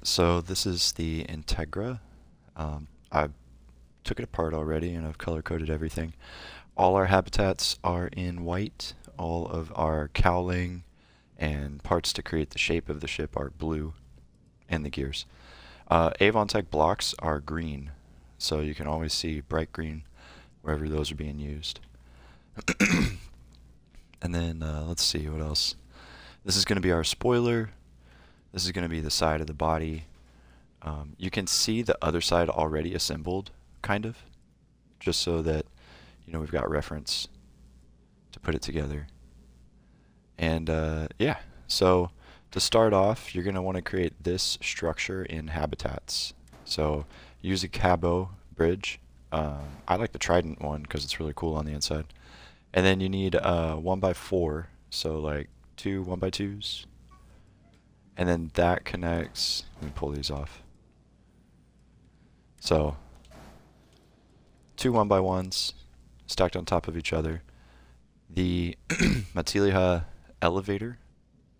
So this is the Integra. I took it apart already and I've color coded everything. All our habitats are in white. All of our cowling and parts to create the shape of the ship are blue, and the gears. Avon Tech blocks are green, so you can always see bright green wherever those are being used. And then let's see what else. This is going to be our spoiler. This is going to be the side of the body. You can see the other side already assembled, kind of, just so that we've got reference to put it together. And yeah, so to start off, you're going to want to create this structure in habitats. So use a cabo bridge. I like the Trident one because it's really cool on the inside. And then you need 1x4, so like two 1x2s. And then that connects. Let me pull these off. So two 1x1s stacked on top of each other. The Matiliha elevator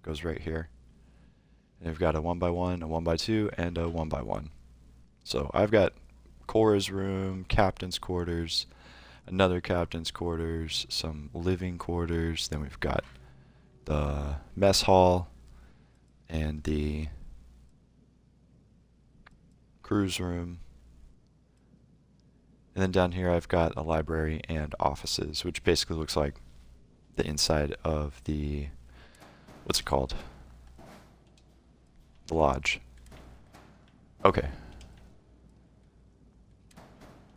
goes right here. And we've got a 1x1, a 1x2, and a 1x1. So I've got Cora's room, captain's quarters, another captain's quarters, some living quarters. Then we've got the mess hall and the crew's room. And then down here I've got a library and offices, which basically looks like the inside of the, what's it called? The lodge. Okay.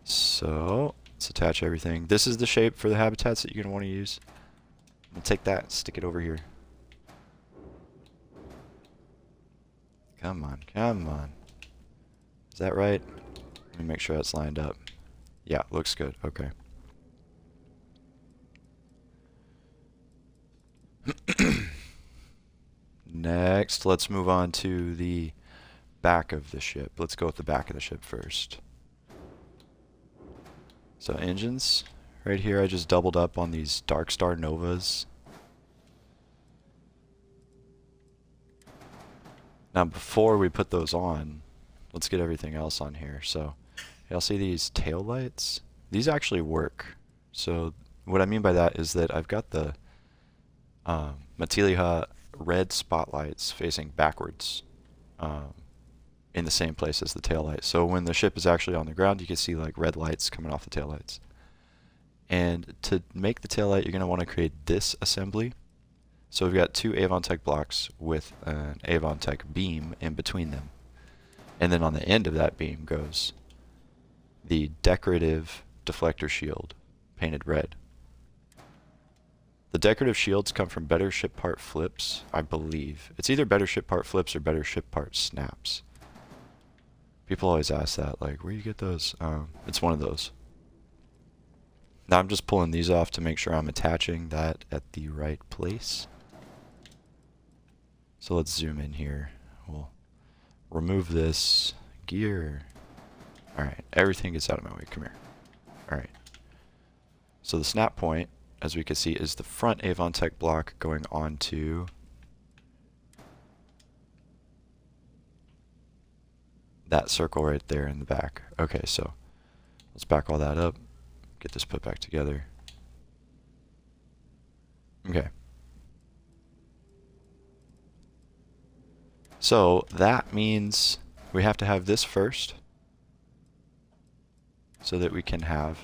So let's attach everything. This is the shape for the habitats that you're going to want to use. I'm going to take that and stick it over here. Come on, come on. Is that right? Let me make sure that's lined up. Yeah, looks good. Okay. Next, let's move on to the back of the ship. Let's go with the back of the ship first. So engines, right here I just doubled up on these Dark Star Novas. Now before we put those on, let's get everything else on here. So y'all see these tail lights? These actually work. So what I mean by that is that I've got the Matiliha red spotlights facing backwards in the same place as the tail light. So when the ship is actually on the ground, you can see like red lights coming off the tail lights. And to make the tail light, you're going to want to create this assembly. So we've got two Avon Tech blocks with an Avon Tech beam in between them. And then on the end of that beam goes the decorative deflector shield, painted red. The decorative shields come from better ship part flips, I believe. It's either better ship part flips or better ship part snaps. People always ask that, like, where do you get those? It's one of those. Now I'm just pulling these off to make sure I'm attaching that at the right place. So let's zoom in here. We'll remove this gear. Alright, everything gets out of my way. Come here. Alright. So the snap point, as we can see, is the front Avon Tech block going onto that circle right there in the back. Okay, so let's back all that up. Get this put back together. Okay. So that means we have to have this first so that we can have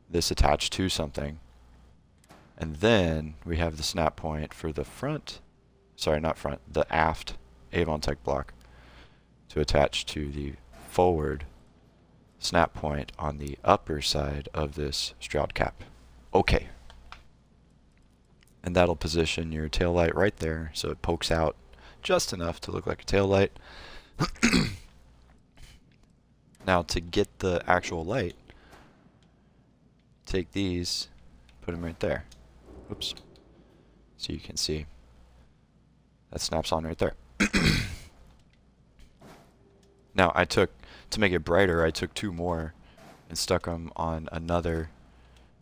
this attached to something. And then we have the snap point for the front, sorry, not front, the aft Avon Tech block to attach to the forward snap point on the upper side of this Stroud cap. Okay. And that'll position your tail light right there so it pokes out just enough to look like a tail light. Now to get the actual light, take these, put them right there. Oops. So you can see that snaps on right there. Now to make it brighter, I took two more and stuck them on another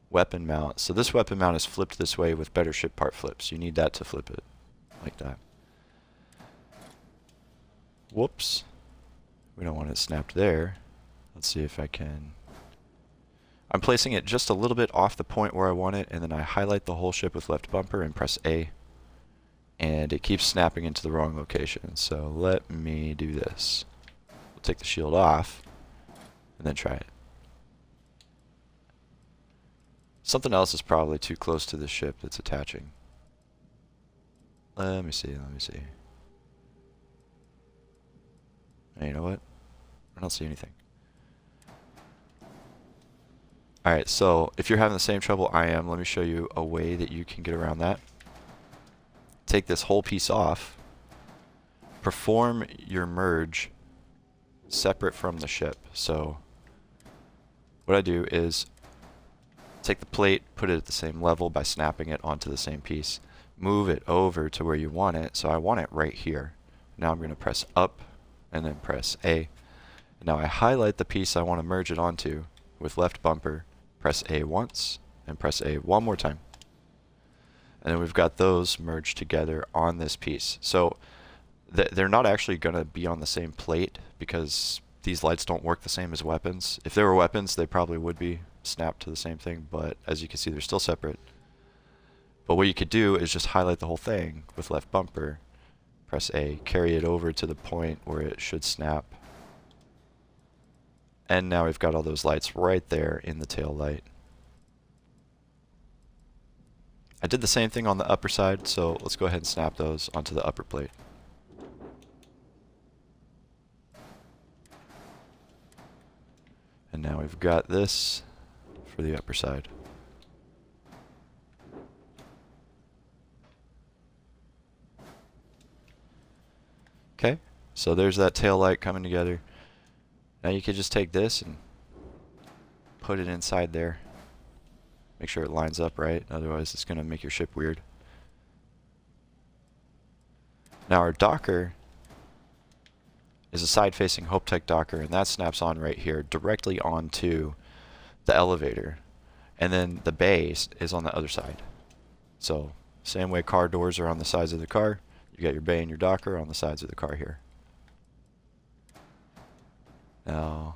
weapon mount. So this weapon mount is flipped this way with better ship part flips. You need that to flip it like that. Whoops. We don't want it snapped there. Let's see if I can... I'm placing it just a little bit off the point where I want it, and then I highlight the whole ship with left bumper and press A. And it keeps snapping into the wrong location. So let me do this. We'll take the shield off, and then try it. Something else is probably too close to the ship that's attaching. Let me see. Hey, you know what? I don't see anything. Alright, so if you're having the same trouble I am, let me show you a way that you can get around that. Take this whole piece off. Perform your merge separate from the ship. So what I do is take the plate, put it at the same level by snapping it onto the same piece. Move it over to where you want it. So I want it right here. Now I'm going to press up and then press A. Now I highlight the piece I want to merge it onto with left bumper, press A once, and press A one more time. And then we've got those merged together on this piece. So they're not actually going to be on the same plate because these lights don't work the same as weapons. If they were weapons, they probably would be snapped to the same thing, but as you can see, they're still separate. But what you could do is just highlight the whole thing with left bumper, press A, carry it over to the point where it should snap. And now we've got all those lights right there in the tail light. I did the same thing on the upper side, so let's go ahead and snap those onto the upper plate. And now we've got this for the upper side. Okay, so there's that tail light coming together. Now you could just take this and put it inside there. Make sure it lines up right, otherwise it's going to make your ship weird. Now our docker is a side-facing Hope-Tech docker, and that snaps on right here, directly onto the elevator. And then the bay is on the other side. So, same way car doors are on the sides of the car, you got your bay and your docker on the sides of the car here. Now,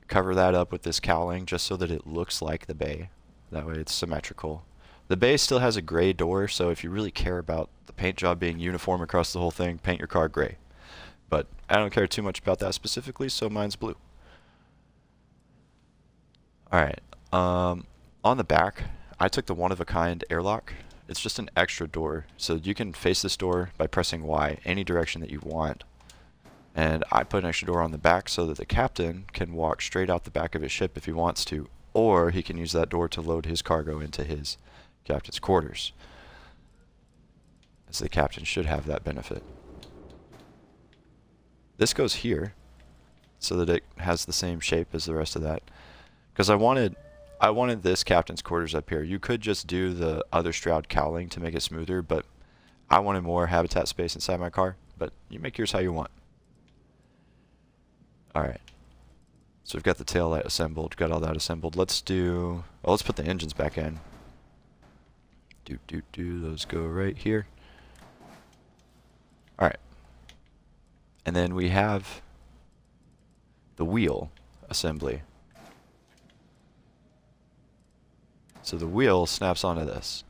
cover that up with this cowling just so that it looks like the bay. That way it's symmetrical. The bay still has a gray door, so if you really care about the paint job being uniform across the whole thing, paint your car gray. But I don't care too much about that specifically, so mine's blue. Alright, on the back, I took the one-of-a-kind airlock. It's just an extra door, so you can face this door by pressing Y any direction that you want. And I put an extra door on the back so that the captain can walk straight out the back of his ship if he wants to, or he can use that door to load his cargo into his captain's quarters. As the captain should have that benefit. This goes here so that it has the same shape as the rest of that. Because I wanted this captain's quarters up here. You could just do the other shroud cowling to make it smoother, but I wanted more habitat space inside my car. But you make yours how you want. Alright, so we've got the tail light assembled, got all that assembled. Let's put the engines back in. Those go right here. Alright, and then we have the wheel assembly. So the wheel snaps onto this.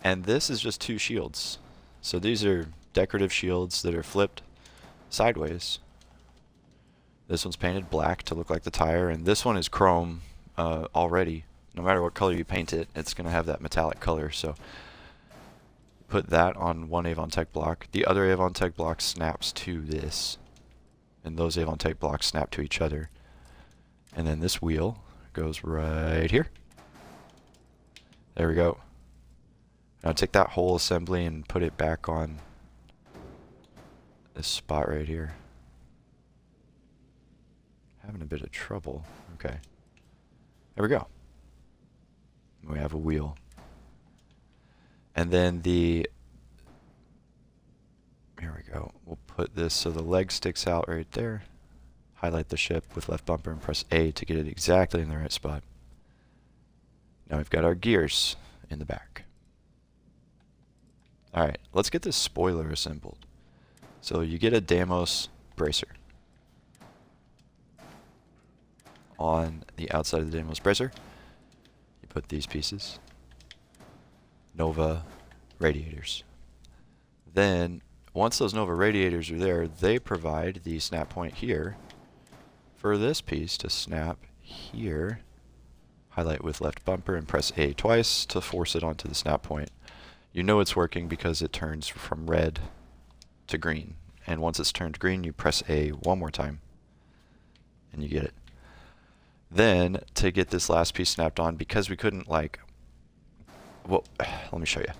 And this is just two shields. So these are decorative shields that are flipped sideways. This one's painted black to look like the tire, and this one is chrome already. No matter what color you paint it, it's going to have that metallic color. So put that on one Avon Tech block. The other Avon Tech block snaps to this, and those Avon Tech blocks snap to each other. And then this wheel goes right here. There we go. Now take that whole assembly and put it back on this spot right here. Having a bit of trouble. Okay. There we go. We have a wheel. And then here we go. We'll put this so the leg sticks out right there. Highlight the ship with left bumper and press A to get it exactly in the right spot. Now we've got our gears in the back. Alright, let's get this spoiler assembled. So you get a Deimos bracer. On the outside of the Deimos bracer, you put these pieces. Nova radiators. Then, once those Nova radiators are there, they provide the snap point here for this piece to snap here. Highlight with left bumper and press A twice to force it onto the snap point. You know it's working because it turns from red to green. And once it's turned green, you press A one more time and you get it. Then, to get this last piece snapped on, because we couldn't like, well, let me show you.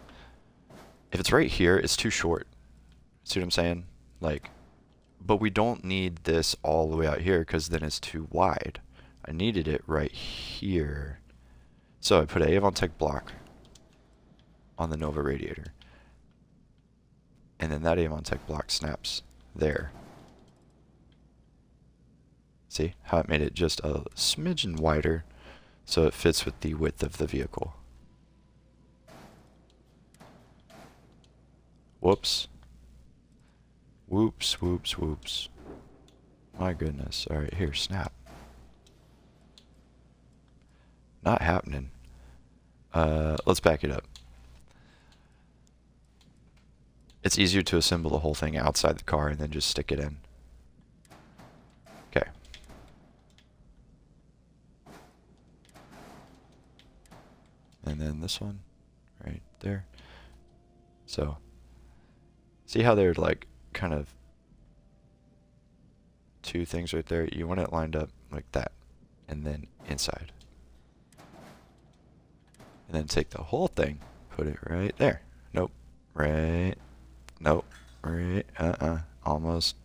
If it's right here, it's too short. See what I'm saying? Like, but we don't need this all the way out here because then it's too wide. I needed it right here. So I put a Avon-Tech block on the Nova radiator. And then that Avon-Tech block snaps there. See how it made it just a smidgen wider so it fits with the width of the vehicle. Whoops. Whoops, whoops, whoops. My goodness. Alright, here, snap. Not happening. Let's back it up. It's easier to assemble the whole thing outside the car and then just stick it in. Okay. And then this one right there. So, see how they're like kind of two things right there? You want it lined up like that. And then inside. And then take the whole thing, put it right there. Nope. Right. Nope. Right. Almost.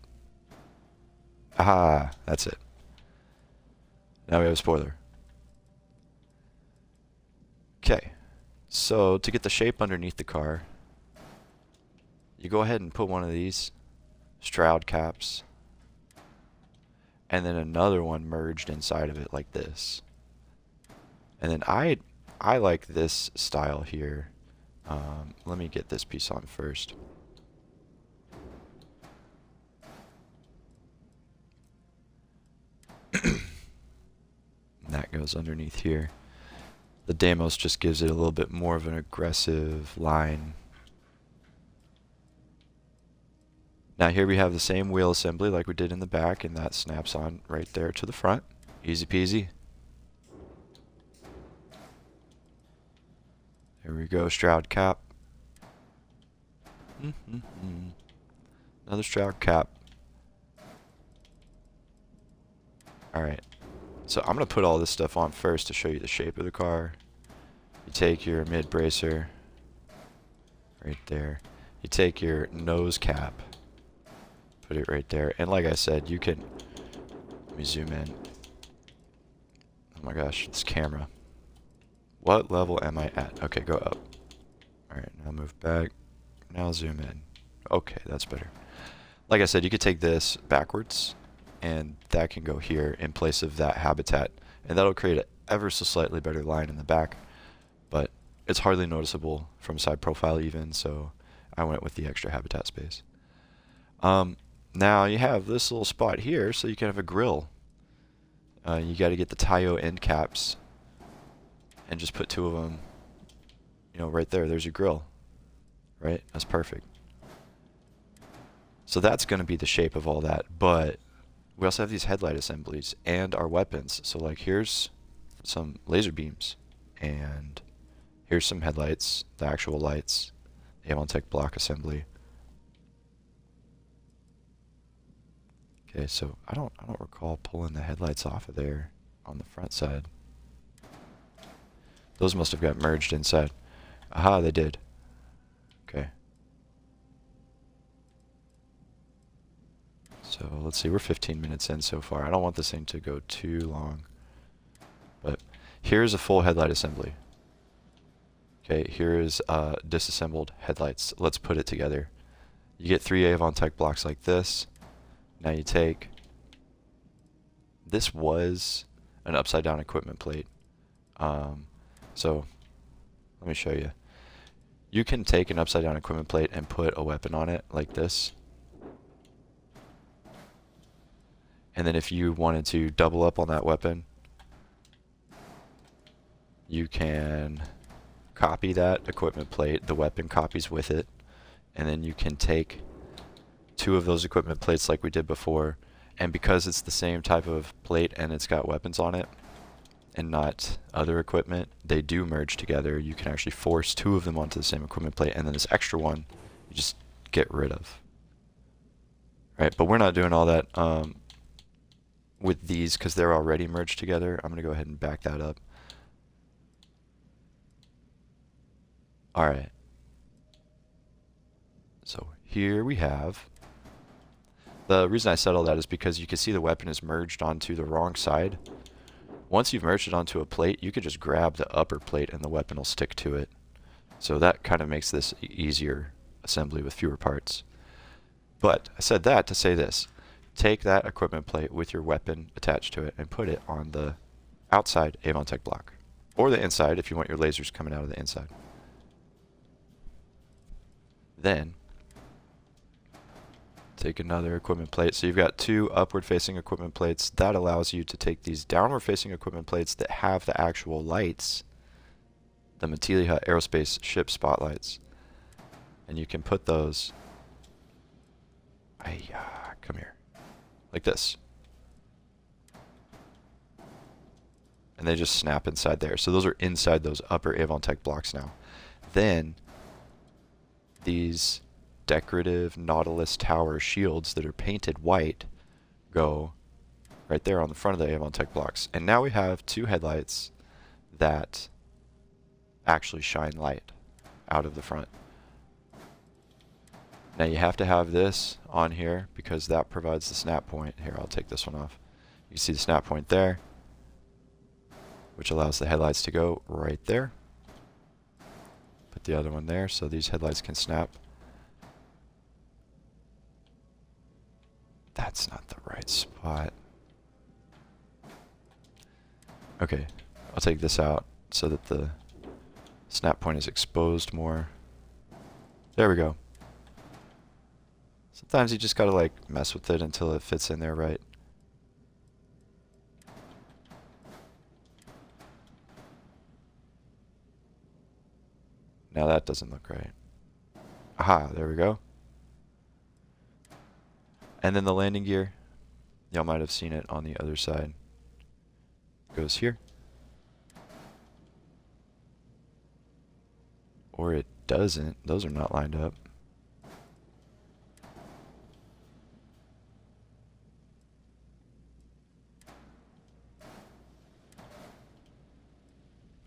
Aha. That's it. Now we have a spoiler. Okay. So to get the shape underneath the car, you go ahead and put one of these shroud caps and then another one merged inside of it like this. And then I like this style here. Let me get this piece on first. That goes underneath here. The Deimos just gives it a little bit more of an aggressive line. Now here we have the same wheel assembly like we did in the back, and that snaps on right there to the front. Easy peasy. There we go, shroud cap. Another shroud cap. Alright, so I'm going to put all this stuff on first to show you the shape of the car. You take your mid bracer, right there. You take your nose cap, put it right there. And like I said, you can, let me zoom in. Oh my gosh, this camera. What level am I at? Okay, go up. Alright, now move back. Now zoom in. Okay, that's better. Like I said, you could take this backwards, and that can go here in place of that habitat. And that'll create an ever so slightly better line in the back. But it's hardly noticeable from side profile even, so I went with the extra habitat space. Now you have this little spot here, so you can have a grill. You got to get the Tayo end caps and just put two of them, you know, right there. There's your grill, right? That's perfect. So that's going to be the shape of all that, but we also have these headlight assemblies and our weapons. So like here's some laser beams, and here's some headlights, the actual lights, Avon-Tech block assembly. Okay, so I don't recall pulling the headlights off of there on the front side. Those must have got merged inside. Aha, they did. Okay. So let's see, we're 15 minutes in so far. I don't want this thing to go too long. But here's a full headlight assembly. Okay, here is disassembled headlights. Let's put it together. You get 3 Avon-Tech blocks like this. Now you take, this was an upside down equipment plate. So let me show you. You can take an upside down equipment plate and put a weapon on it like this. And then if you wanted to double up on that weapon, you can copy that equipment plate, the weapon copies with it, and then you can take two of those equipment plates like we did before, and because it's the same type of plate and it's got weapons on it and not other equipment, they do merge together. You can actually force two of them onto the same equipment plate, and then this extra one you just get rid of. Right, but we're not doing all that with these because they're already merged together. I'm going to go ahead and back that up. Alright, so here we have, the reason I said all that is because you can see the weapon is merged onto the wrong side. Once you've merged it onto a plate, you can just grab the upper plate and the weapon will stick to it. So that kind of makes this easier assembly with fewer parts. But I said that to say this. Take that equipment plate with your weapon attached to it and put it on the outside Avon Tech block. Or the inside if you want your lasers coming out of the inside. Then take another equipment plate. So you've got two upward facing equipment plates. That allows you to take these downward facing equipment plates that have the actual lights, the Matiliha Aerospace ship spotlights, and you can put those, come here, like this. And they just snap inside there. So those are inside those upper Avon Tech blocks now. Then these decorative Nautilus Tower shields that are painted white go right there on the front of the Avon Tech blocks. And now we have two headlights that actually shine light out of the front. Now you have to have this on here because that provides the snap point. Here, I'll take this one off. You can see the snap point there, which allows the headlights to go right there. Put the other one there so these headlights can snap. That's not the right spot. Okay, I'll take this out so that the snap point is exposed more. There we go. Sometimes you just gotta like mess with it until it fits in there right. Now that doesn't look right. Aha, there we go. And then the landing gear, y'all might have seen it on the other side, goes here. Or it doesn't. Those are not lined up.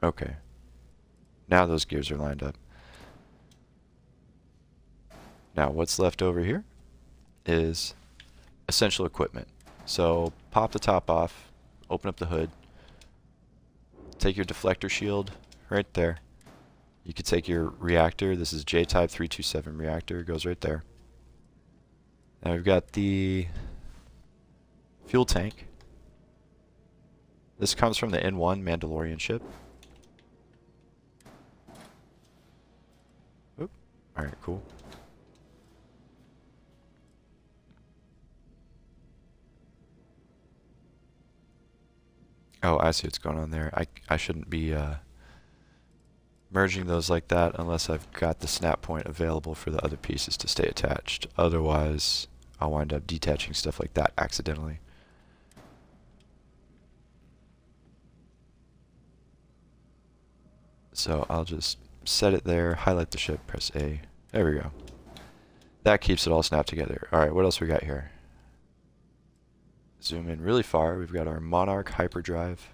Okay. Now those gears are lined up. Now what's left over here is essential equipment. So pop the top off, open up the hood, take your deflector shield right there. You could take your reactor. This is J-type 327 reactor. It goes right there. Now we've got the fuel tank. This comes from the N1 Mandalorian ship. Oop. Alright, cool. Oh, I see what's going on there. I shouldn't be merging those like that unless I've got the snap point available for the other pieces to stay attached. Otherwise, I'll wind up detaching stuff like that accidentally. So I'll just set it there, highlight the ship, press A. There we go. That keeps it all snapped together. Alright, what else we got here? Zoom in really far. We've got our Monarch hyperdrive.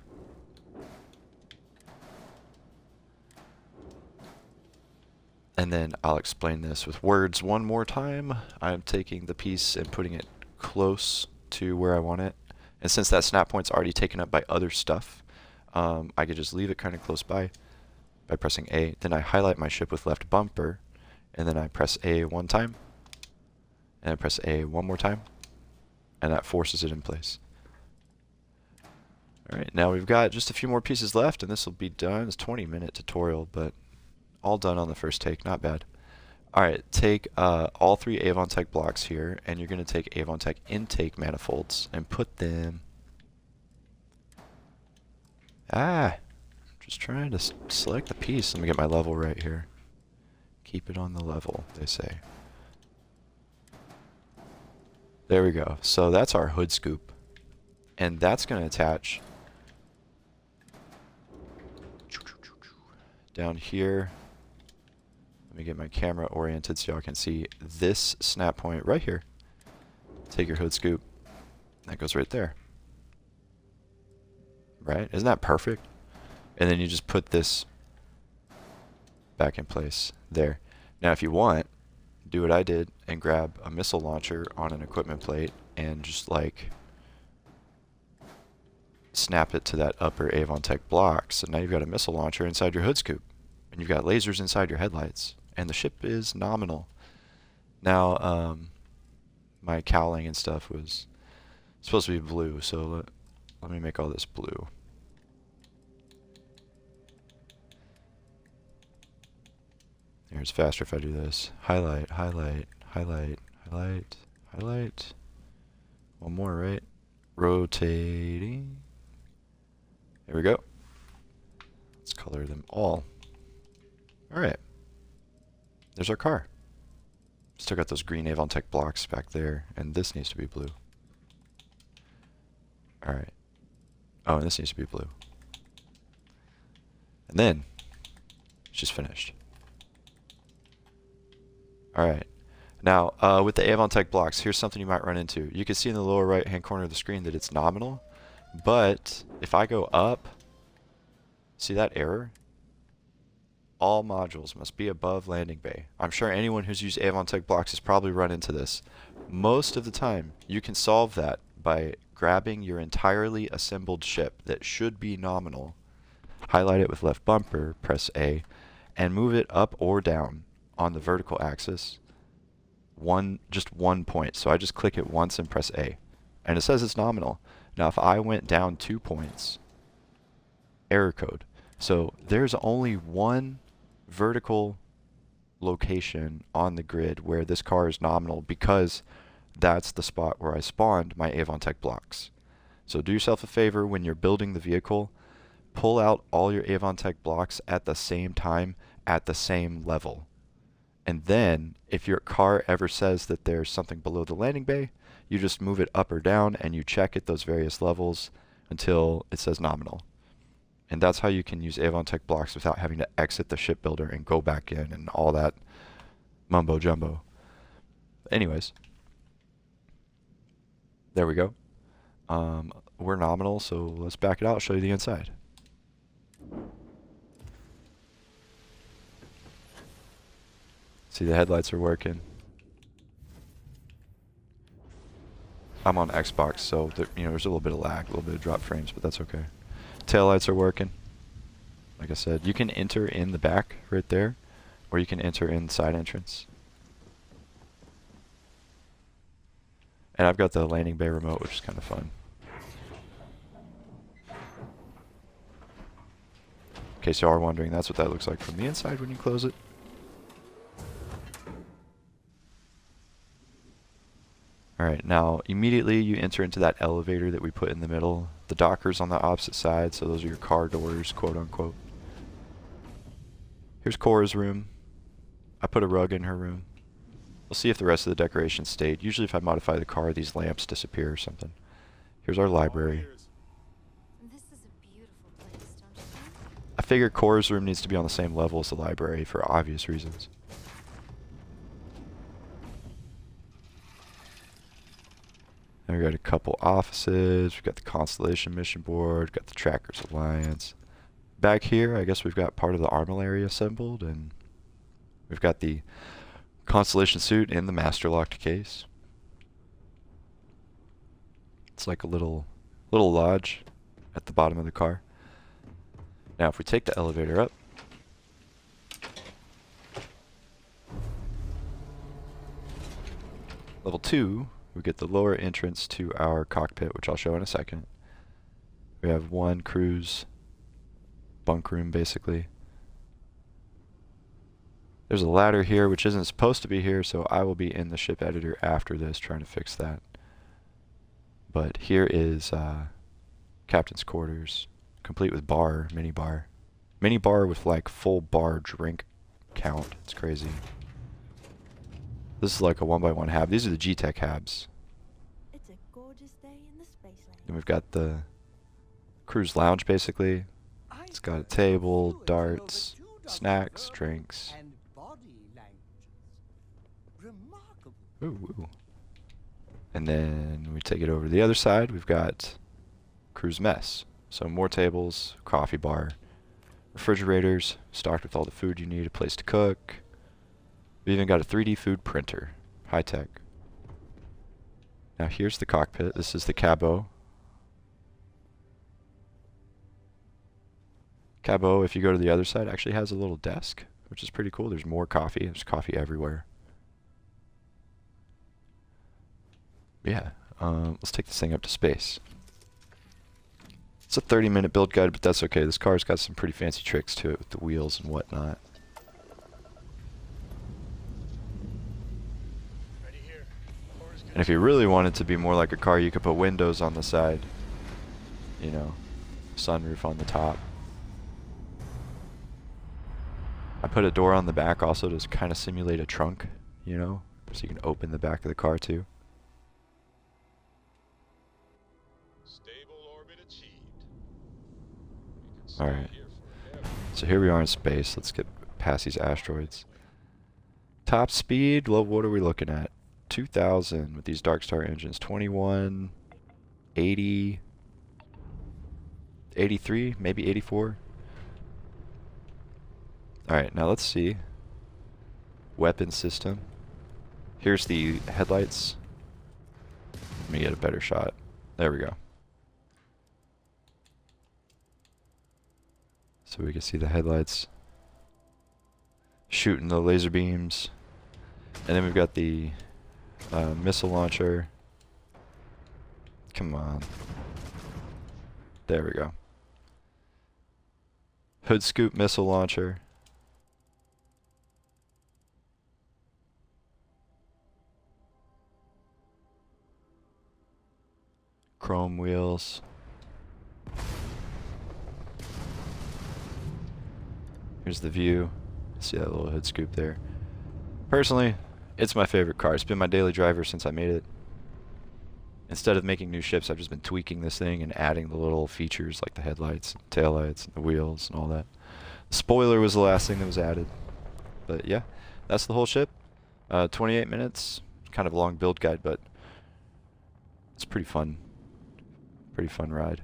And then I'll explain this with words one more time. I'm taking the piece and putting it close to where I want it. And since that snap point's already taken up by other stuff, I could just leave it kind of close by pressing A. Then I highlight my ship with left bumper, and then I press A one time, and I press A one more time, and that forces it in place. Alright, now we've got just a few more pieces left, and this will be done. It's a 20-minute tutorial, but All done on the first take, not bad. Alright, take all three Avon Tech blocks here, and you're going to take Avon Tech intake manifolds and put them... Just trying to select the piece. Let me get my level right here. Keep it on the level, they say. There we go. So that's our hood scoop. And that's going to attach down here. Let me get my camera oriented so y'all can see this snap point right here. Take your hood scoop. That goes right there. Right? Isn't that perfect? And then you just put this back in place there. Now if you want, do what I did and grab a missile launcher on an equipment plate and just like snap it to that upper Avon Tech block. So now you've got a missile launcher inside your hood scoop. And you've got lasers inside your headlights. And the ship is nominal. Now, my cowling and stuff was supposed to be blue, so let me make all this blue. Here, it's faster if I do this. Highlight, highlight, highlight, highlight, highlight. One more, right? Rotating. There we go. Let's color them all. Alright. There's our car. Still got those green Avon Tech blocks back there, and this needs to be blue. Alright. Oh, and this needs to be blue. And then, it's just finished. Alright. Now, with the Avon Tech blocks, here's something you might run into. You can see in the lower right hand corner of the screen that it's nominal, but if I go up, see that error? All modules must be above landing bay. I'm sure anyone who's used Avon Tech blocks has probably run into this. Most of the time, you can solve that by grabbing your entirely assembled ship that should be nominal, highlight it with left bumper, press A, and move it up or down on the vertical axis just one point. So I just click it once and press A. And it says it's nominal. Now if I went down 2 points, error code. So there's only one vertical location on the grid where this car is nominal because that's the spot where I spawned my Avon Tech blocks. So do yourself a favor when you're building the vehicle, pull out all your Avon Tech blocks at the same time at the same level. And then if your car ever says that there's something below the landing bay, you just move it up or down and you check at those various levels until it says nominal. And that's how you can use Avon Tech blocks without having to exit the shipbuilder and go back in and all that mumbo jumbo. Anyways, there we go. We're nominal, so let's back it out, show you the inside. See, the headlights are working. I'm on Xbox, so there's a little bit of lag, a little bit of drop frames, but that's okay. Taillights are working. Like I said, you can enter in the back right there, or you can enter in the side entrance. And I've got the landing bay remote, which is kind of fun. In case y'all are wondering, that's what that looks like from the inside when you close it. Alright, now immediately you enter into that elevator that we put in the middle. The docker's on the opposite side, so those are your car doors, quote unquote. Here's Cora's room. I put a rug in her room. We'll see if the rest of the decorations stayed. Usually if I modify the car, these lamps disappear or something. Here's our library. This is a beautiful place, don't you think? I figure Cora's room needs to be on the same level as the library for obvious reasons. And we got a couple offices, we've got the Constellation mission board, got the Trackers Alliance. Back here, I guess we've got part of the armillary assembled, and we've got the Constellation suit in the master locked case. It's like a little lodge at the bottom of the car. Now if we take the elevator up, level 2, we get the lower entrance to our cockpit, which I'll show in a second. We have one crew's bunk room, basically. There's a ladder here which isn't supposed to be here, so I will be in the ship editor after this trying to fix that. But here is captain's quarters, complete with bar, mini bar. Mini bar with like full bar drink count. It's crazy. This is like a 1x1 hab. These are the G-Tech habs. It's a gorgeous day in the space lane. Then we've got the cruise lounge basically. It's got a table, darts, snacks, drinks. And body languages. Remarkable. Ooh, ooh. And then we take it over to the other side. We've got cruise mess. So more tables, coffee bar, refrigerators stocked with all the food you need, a place to cook. We even got a 3D food printer, high tech. Now here's the cockpit. This is the cabo. Cabo, if you go to the other side, actually has a little desk, which is pretty cool. There's more coffee. There's coffee everywhere. Yeah, let's take this thing up to space. It's a 30-minute build guide, but that's okay. This car's got some pretty fancy tricks to it with the wheels and whatnot. And if you really wanted to be more like a car, you could put windows on the side. You know, sunroof on the top. I put a door on the back also to kind of simulate a trunk, you know, so you can open the back of the car too. Stable orbit achieved. Alright, so here we are in space. Let's get past these asteroids. Top speed, well, what are we looking at? 2,000 with these Dark Star engines. 21, 80, 83, maybe 84. Alright, now let's see. Weapon system. Here's the headlights. Let me get a better shot. There we go. So we can see the headlights shooting the laser beams. And then we've got the missile launcher. Come on. There we go. Hood scoop missile launcher. Chrome wheels. Here's the view. See that little hood scoop there. Personally, it's my favorite car. It's been my daily driver since I made it. Instead of making new ships, I've just been tweaking this thing and adding the little features like the headlights, and taillights, and the wheels, and all that. The spoiler was the last thing that was added. But yeah, that's the whole ship. 28 minutes. Kind of a long build guide, but it's pretty fun. Pretty fun ride.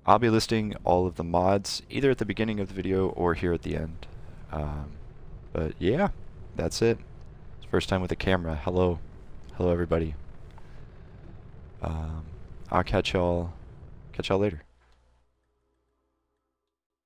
I'll be listing all of the mods either at the beginning of the video or here at the end. But yeah, that's it. It's first time with a camera. Hello. Hello everybody. I'll catch y'all later.